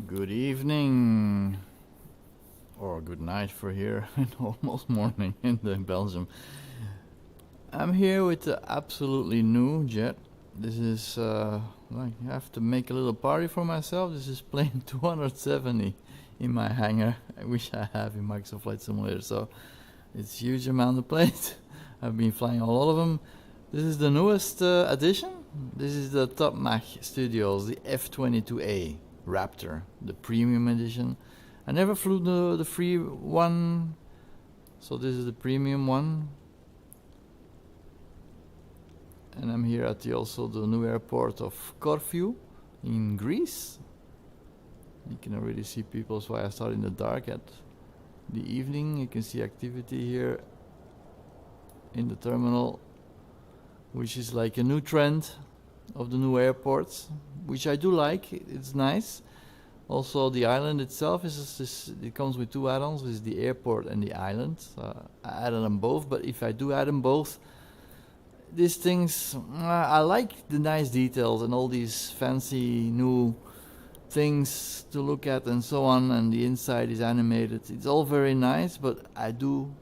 Good evening, or good night for here, and almost morning in Belgium. I'm here with the absolutely new jet. This is, I have to make a little party for myself. This is plane 270 in my hangar. I wish I have in Microsoft Flight Simulator, so it's a huge amount of planes. I've been flying a lot of them. This is the newest addition. This is the top Mach Studios, the F-22A Raptor, the premium edition. I never flew the free one, so this is the premium one. And I'm here at also the new airport of Corfu in Greece. You can already see people, so I start in the dark at the evening. You can see activity here in the terminal, which is like a new trend of the new airports, which I do like. It's nice. Also, the island itself it comes with two add-ons: is the airport and the island. I added them both, but if I do add them both, these things I like the nice details and all these fancy new things to look at and so on, and the inside is animated. It's all very nice, but I do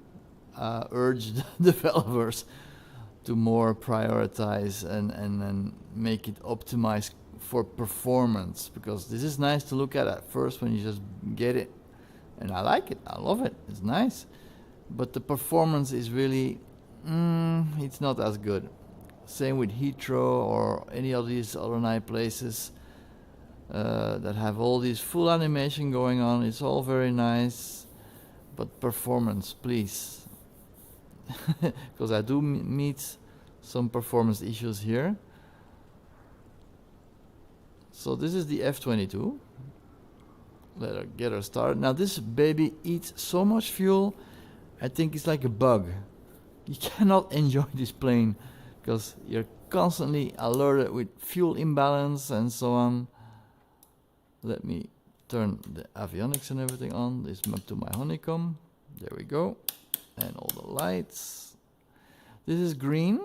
urge the developers to more prioritize and make it optimized for performance, because this is nice to look at first when you just get it, and I like it, I love it, it's nice, but the performance is really it's not as good. Same with Heathrow or any of these other nice places that have all this full animation going on. It's all very nice, but performance, please. Because I do meet some performance issues here. So this is the F-22. Let her get her started. Now this baby eats so much fuel, I think it's like a bug. You cannot enjoy this plane because you're constantly alerted with fuel imbalance and so on. Let me turn the avionics and everything on. This map to my honeycomb. There we go. And all the lights. This is green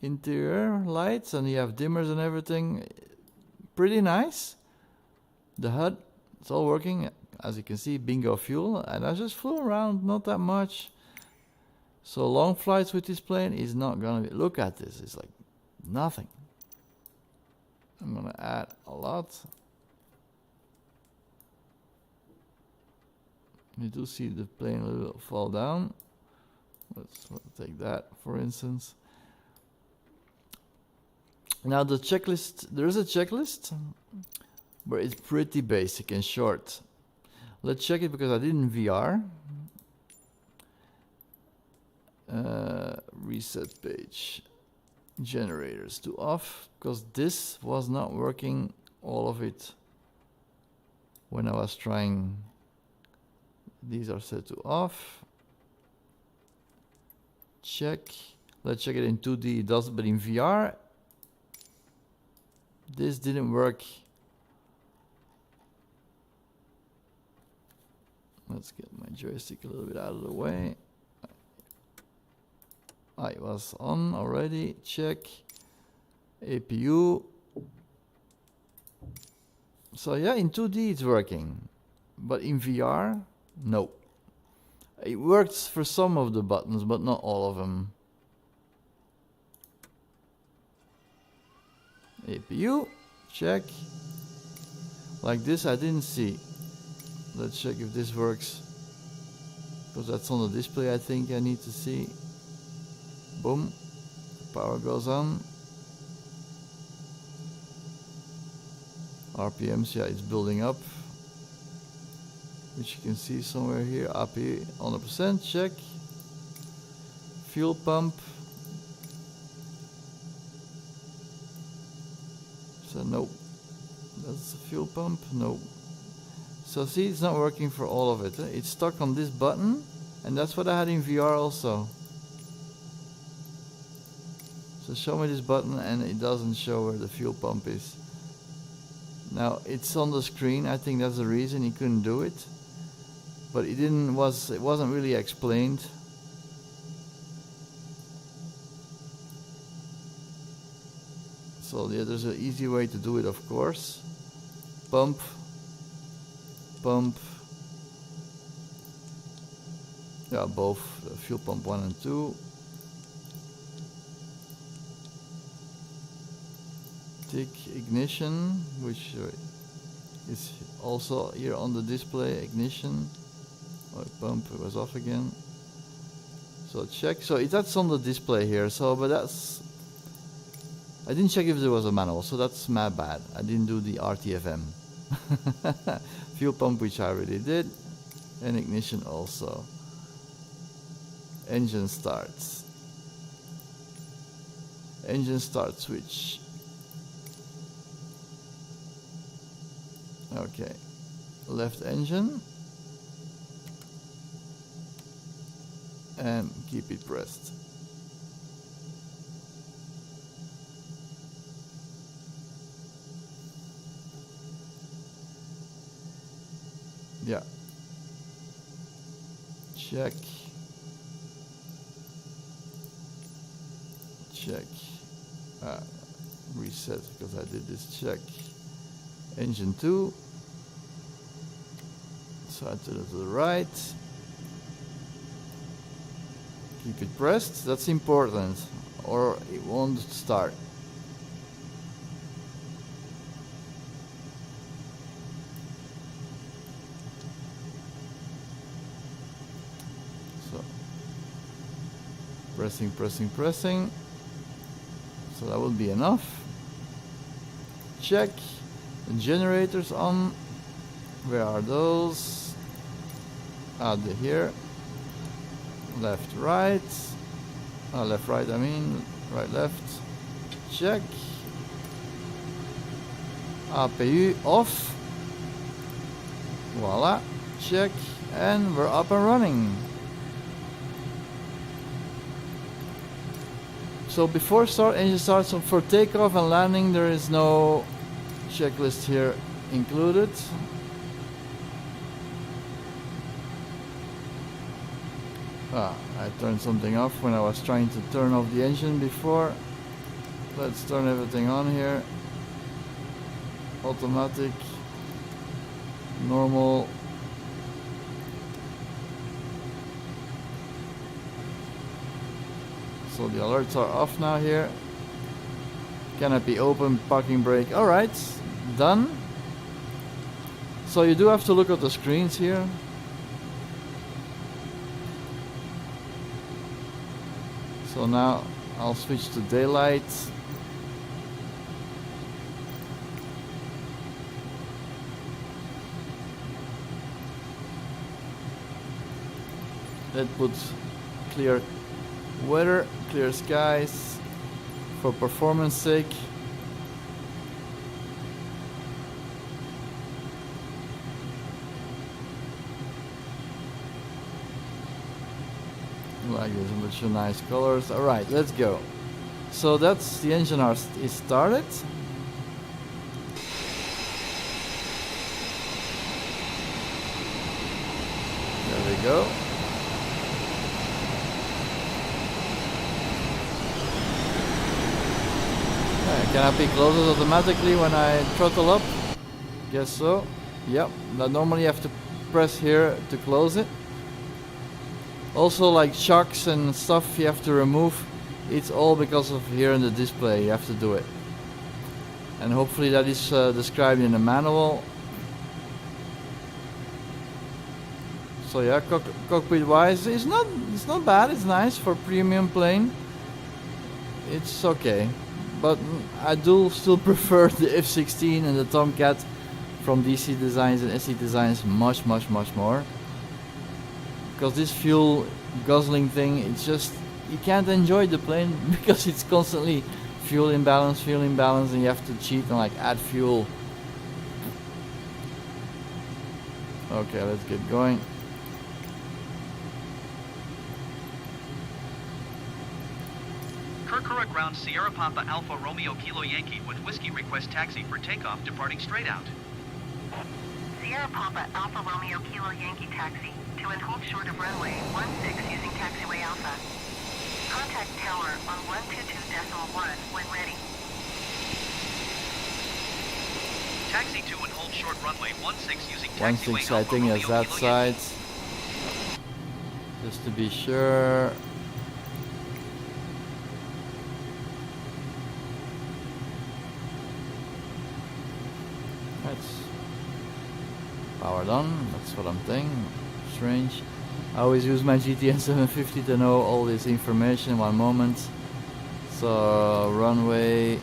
interior lights, and you have dimmers and everything. Pretty nice. The HUD, it's all working. As you can see, bingo fuel. And I just flew around, not that much. So long flights with this plane is not gonna be. Look at this, it's like nothing. I'm gonna add a lot. You do see the plane a little fall down. Let's take that for instance. Now the checklist, there is a checklist, but it's pretty basic and short. Let's check it because I did in VR. Reset page, generators to off, because this was not working, all of it, when I was trying. These are set to off. Check. Let's check it in 2D. It does, but in VR, this didn't work. Let's get my joystick a little bit out of the way. It was on already. Check. APU. So yeah, in 2D it's working, but in VR, no. It works for some of the buttons, but not all of them. APU, check. Like this I didn't see. Let's check if this works, because that's on the display. I think I need to see. Boom, power goes on. RPMs, yeah, it's building up, which you can see somewhere here. Up here, 100%, check. Fuel pump. So no, that's the fuel pump, no. So see, it's not working for all of it. It's stuck on this button, and that's what I had in VR also. So show me this button and it doesn't show where the fuel pump is. Now it's on the screen. I think that's the reason he couldn't do it. But it wasn't really explained. So yeah, there's an easy way to do it, of course. pump, yeah, both fuel pump 1 and 2. Tick ignition, which is also here on the display. Ignition, pump was off again. So check, so that's on the display here, so but that's, I didn't check if there was a manual, so that's my bad. I didn't do the RTFM. Fuel pump, which I already did, and ignition also. Engine starts. Engine start switch. Okay, left engine. And keep it pressed. Yeah. Check. Check. Reset because I did this check. Engine 2. So I turn it to the right. Keep it pressed, that's important, or it won't start. So, pressing. So that will be enough. Check. The generators on. Where are those? They're here. Left, right. Left, right, I mean. Right, left. Check. APU off. Voila. Check. And we're up and running. So before engine starts, so for takeoff and landing, there is no checklist here included. I turned something off when I was trying to turn off the engine before. Let's turn everything on here. Automatic, normal. So the alerts are off now here. Canopy open, parking brake. Alright, done. So you do have to look at the screens here. So now I'll switch to daylight. That puts clear weather, clear skies for performance sake. Like this, a bunch of nice colors. Alright, let's go. So that's the engine is started. There we go. Canopy closes automatically when I throttle up. Guess so. Yep. Now normally you have to press here to close it. Also, like shocks and stuff you have to remove. It's all because of here in the display. You have to do it. And hopefully that is described in the manual. So yeah, cockpit wise, it's not bad. It's nice for premium plane. It's okay. But I do still prefer the F-16 and the Tomcat from DC Designs and SE Designs much more. Because this fuel guzzling thing, it's just, you can't enjoy the plane because it's constantly fuel imbalance, and you have to cheat and like add fuel. Okay, let's get going. Kirkura ground Sierra Papa Alpha Romeo Kilo Yankee with whiskey request taxi for takeoff departing straight out. Sierra Papa Alpha Romeo Kilo Yankee taxi to and hold short of runway 16 using taxiway Alpha. Contact tower on 122.1 when ready. Taxi to and hold short runway 16 using 16, taxiway I think it's that side. Just to be sure. That's powered on, that's what I'm thinking. Strange. I always use my GTN 750 to know all this information. One moment. So runway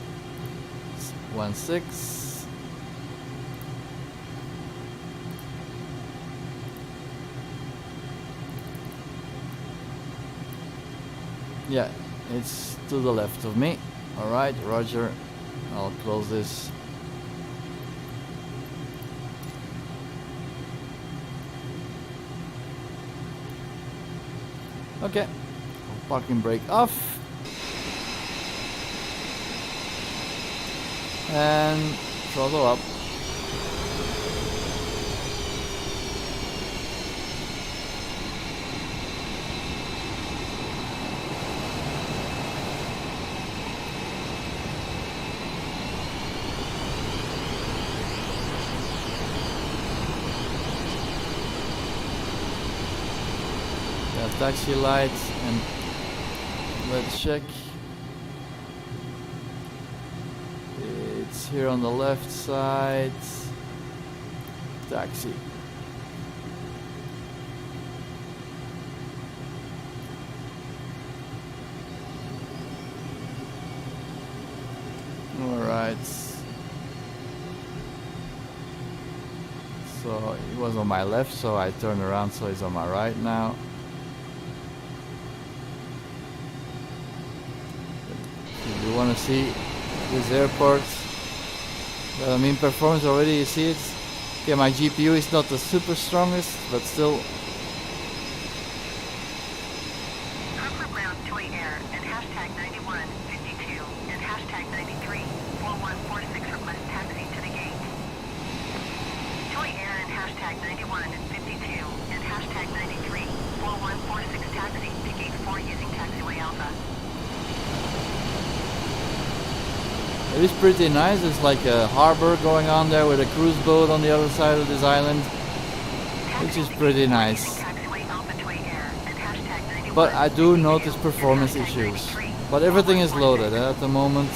16. Yeah, it's to the left of me. Alright, roger. I'll close this. Okay, parking brake off. And throttle up. Taxi lights, and let's check. It's here on the left side. Taxi. Alright. So it was on my left, so I turned around, so it's on my right now. You want to see this airport. I mean, performance already, you see it. Okay, my GPU is not the super strongest, but still. Corfu ground Toy Air and hashtag 9152 and hashtag 934146 request taxi to the gate. Toy Air and hashtag 9152 and hashtag 934146 taxi to gate 4 using taxiway Alpha. It is pretty nice. It's like a harbor going on there with a cruise boat on the other side of this island, which is pretty nice. But I do notice performance issues. But everything is loaded at the moment.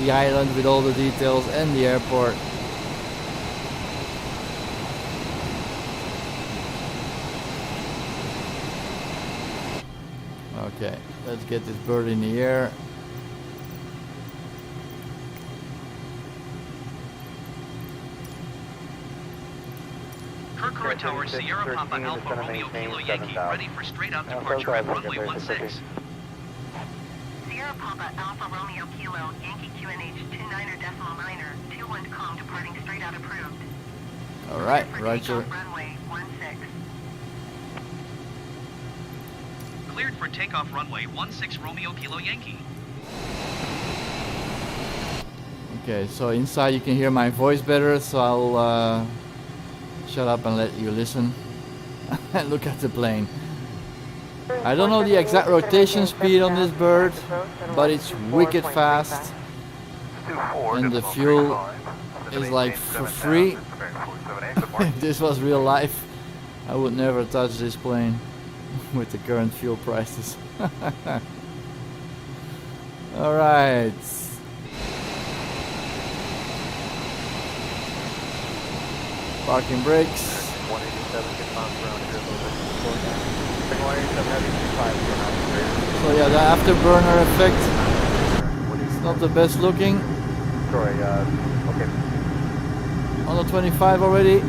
The island with all the details and the airport. Okay, let's get this bird in the air. Kirkora Tower, Sierra Papa Alpha Romeo Kilo Yankee, ready for straight out departure at runway 16. Sierra Papa Alpha Romeo Kilo Yankee QNH 29er decimal 9er 21 departing straight out approved. Alright, For roger. takeoff, runway 16. Cleared for takeoff runway 16 Romeo Kilo Yankee. Okay, so inside you can hear my voice better, so I'll shut up and let you listen and look at the plane. I don't know the exact rotation speed on this bird, but it's wicked fast, and the fuel is like for free. If this was real life, I would never touch this plane with the current fuel prices. Alright. Parking brakes. 187 So yeah, the afterburner effect, it's not the best looking. Troy, okay. On the 25 already.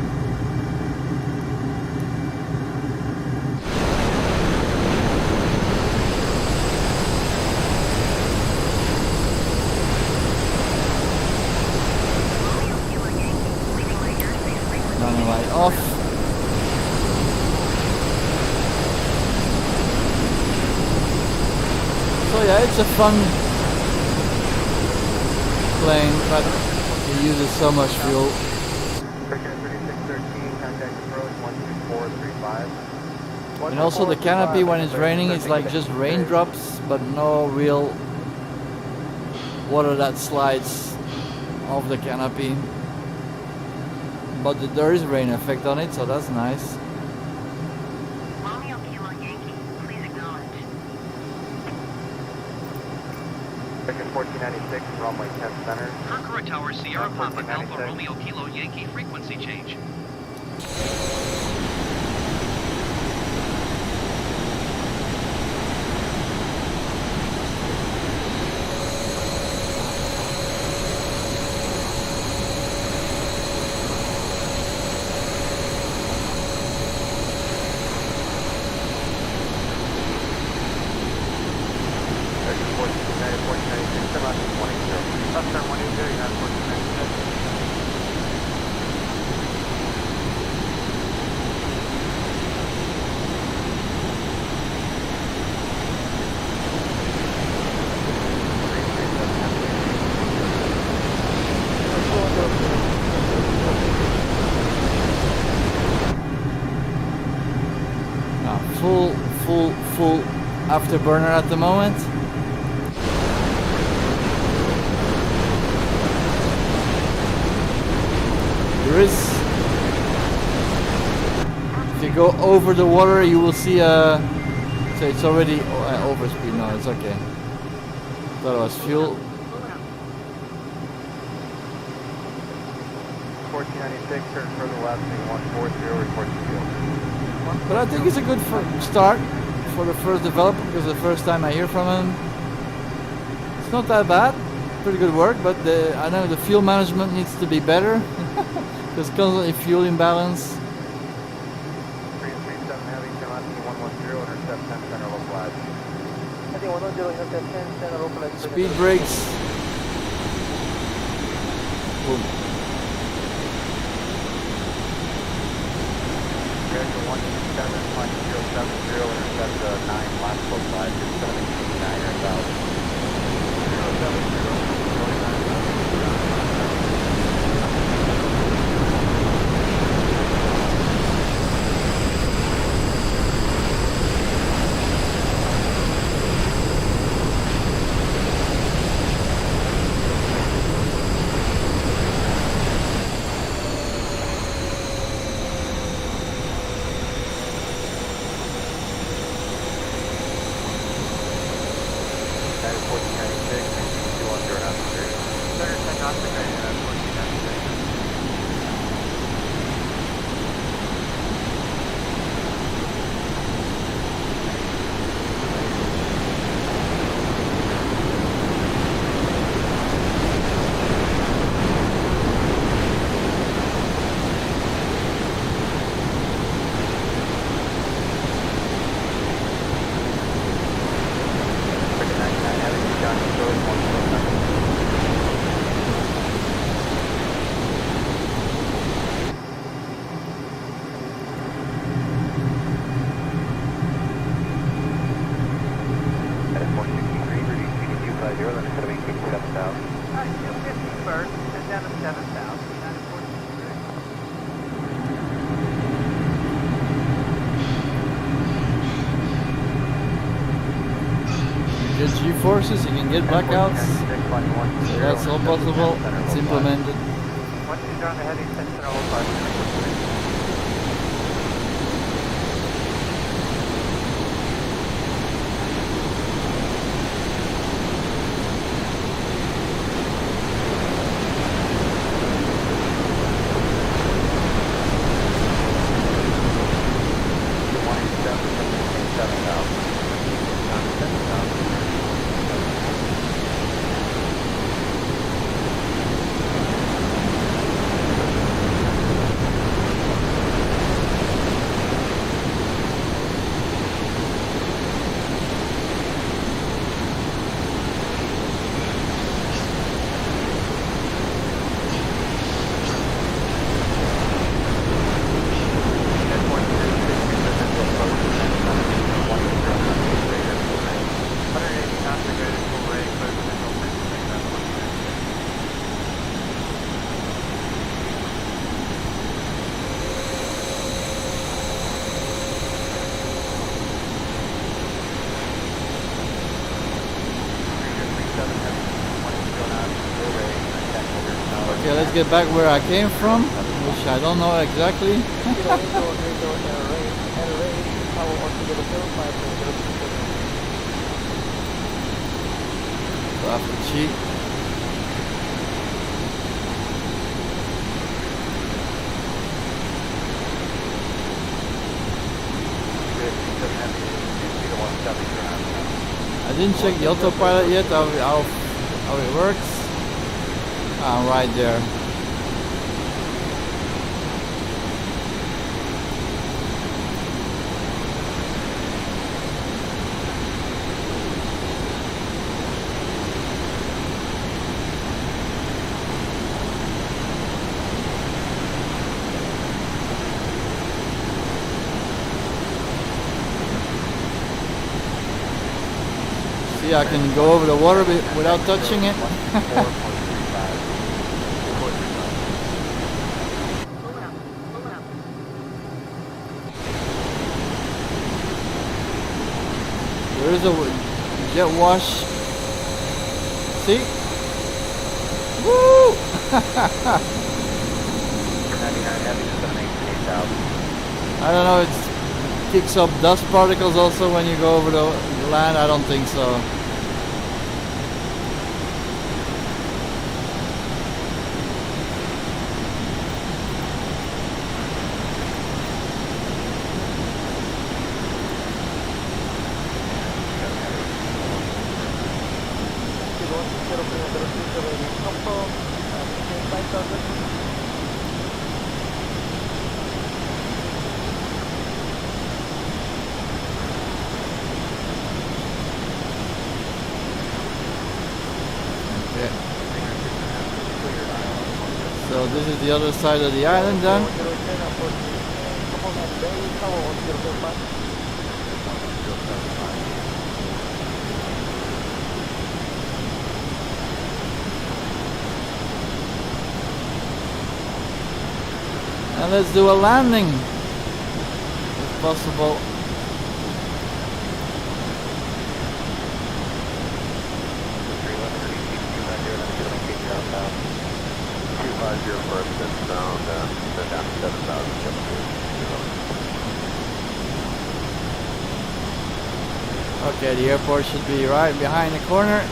Running right off. So yeah, it's a fun plane, but it uses so much fuel. And also the canopy when it's raining is like just raindrops, but no real water that slides off the canopy. but there is rain effect on it, so that's nice. Romeo Kilo Yankee, please acknowledge. Section 1496, runway 10 center. Kurkura Tower, Sierra Papa, Alpha 1496. Romeo Kilo Yankee, frequency change. Section 1496, turn left 180. Left turn 180, you're on 1496. Full afterburner at the moment. There is. If you go over the water, you will see a. So it's already over speed. No, it's okay. Thought it was fuel. 1496, turn further left, being 140, report to field. But I think it's a good start for the first developer because the first time I hear from him, it's not that bad. Pretty good work, but I know the fuel management needs to be better. There's constantly fuel imbalance. 337 heavy, turn left, being 110, intercept 10 center localized. Heading 110, intercept 10 center localized. Speed brakes. Boom. Director 127, flight 070, intercept 9, last localized, 789 or 1000. 070, Get G-forces, you can get blackouts. So that's all possible. It's implemented. Once you're on the heading, 10 center localized. Okay, let's get back where I came from, which I don't know exactly. Traffic cheat. I didn't check the autopilot yet, how it works. I'm right there. See, I can go over the water without touching it. There is a jet wash. See? Woo! I don't know, it kicks up dust particles also when you go over the land. I don't think so. So this is the other side of the island then. And let's do a landing, if possible. Okay, the airport should be right behind the corner.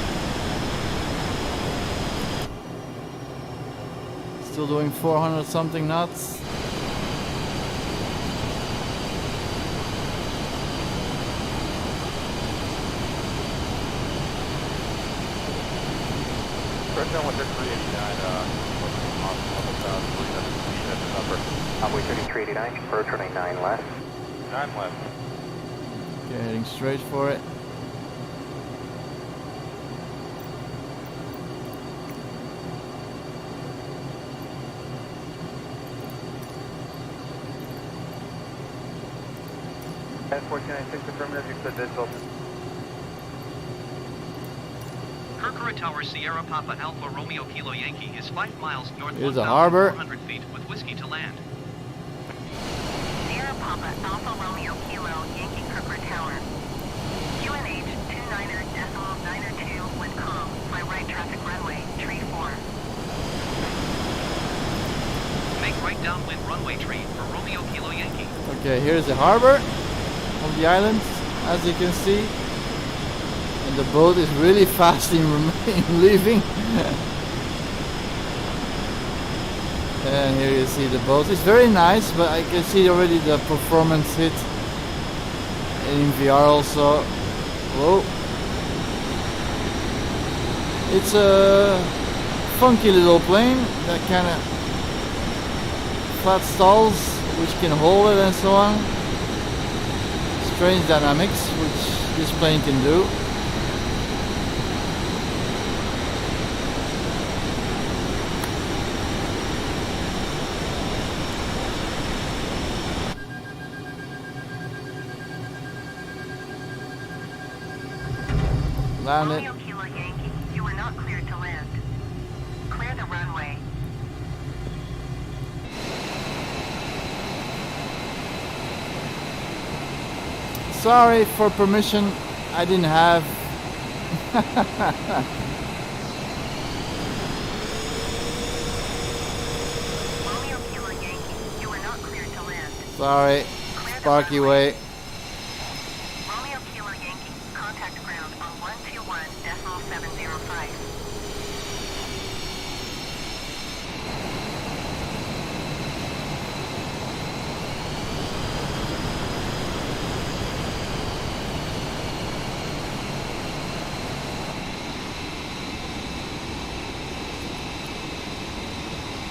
Still doing 400 something knots. Runway 3389, approach runway 9 left. 9 left. Okay, heading straight for it. F-1496 affirmative, you said this open. Kirkora Tower Sierra Papa Alpha Romeo Kilo Yankee is 5 miles north Here's a harbor. 1,400 feet with whiskey to land. Sierra Papa Alpha Romeo Kilo Yankee Kirkora Tower. QNH 29.902 with calm by right traffic runway, tree 4. Make right downwind runway tree for Romeo Kilo Yankee. Okay, here's the harbor of the island, as you can see. And the boat is really fast in leaving. And here you see the boat. It's very nice, but I can see already the performance hit in VR also. Whoa. It's a funky little plane that kind of flat stalls, which can hold it and so on. Strange dynamics, which this plane can do. Land it. Romeo Kilo Yankee, you are not cleared to land. Clear the runway. Sorry for permission I didn't have. Sorry. Clear the Sparky runway. way. Romeo Kilo Yankee, contact ground on 121.705.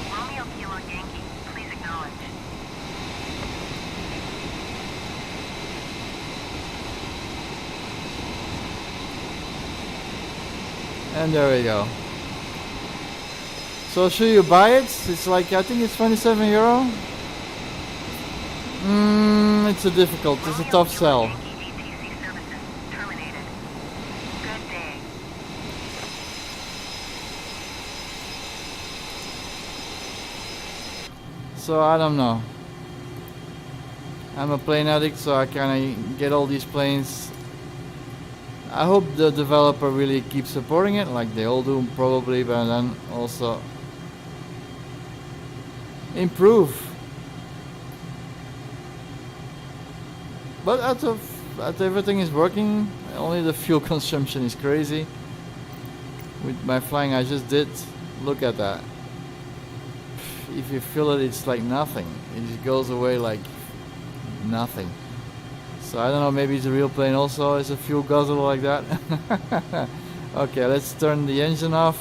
Romeo Kilo Yankee, please acknowledge. And there we go. So should you buy it? It's like, I think it's 27 euro. It's a difficult, it's a Romeo tough Kilo sell. Yankee ATC services terminated. Good day. So I don't know. I'm a plane addict, so I kind of get all these planes. I hope the developer really keeps supporting it, like they all do probably, but then also improve. But out of everything is working, only the fuel consumption is crazy. With my flying I just did, look at that. If you feel it, it's like nothing. It just goes away like nothing. So I don't know, maybe it's a real plane also, it's a fuel guzzler like that. Okay, let's turn the engine off,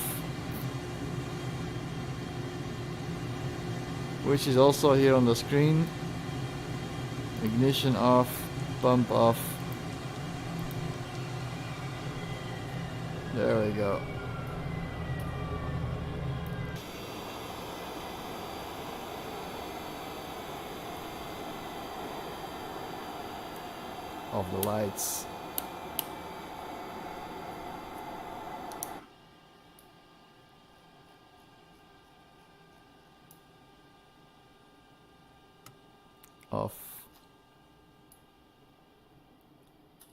which is also here on the screen. Ignition off, pump off. There we go. Off the lights. Off.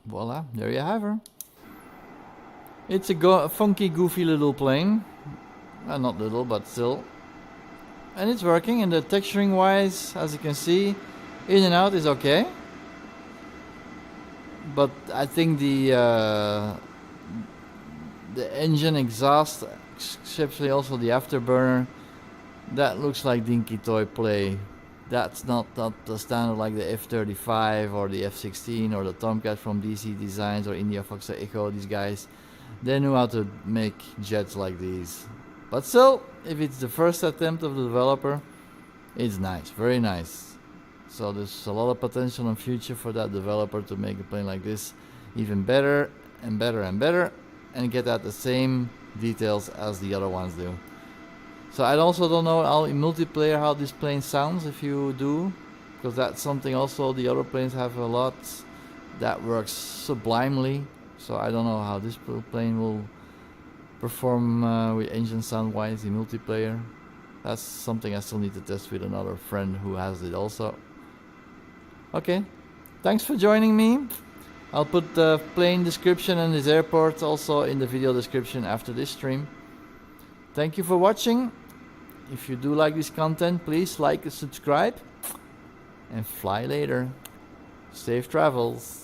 Voila, there you have her. It's a funky, goofy little plane. Not little, but still. And it's working, and the texturing wise, as you can see, in and out is okay. But I think the engine exhaust, especially also the afterburner, that looks like dinky toy play. That's not the standard like the F-35 or the F-16 or the Tomcat from DC Designs or India Foxtrot Echo. These guys, they know how to make jets like these. But still, if it's the first attempt of the developer, it's nice, very nice. So there's a lot of potential in future for that developer to make a plane like this even better and better and better, and get at the same details as the other ones do. So I also don't know how in multiplayer how this plane sounds, if you do, because that's something also the other planes have a lot that works sublimely. So I don't know how this plane will perform with engine sound wise in multiplayer. That's something I still need to test with another friend who has it also. Okay, thanks for joining me. I'll put the plane description and this airport also in the video description after this stream. Thank you for watching. If you do like this content, please like and subscribe. And fly later. Safe travels.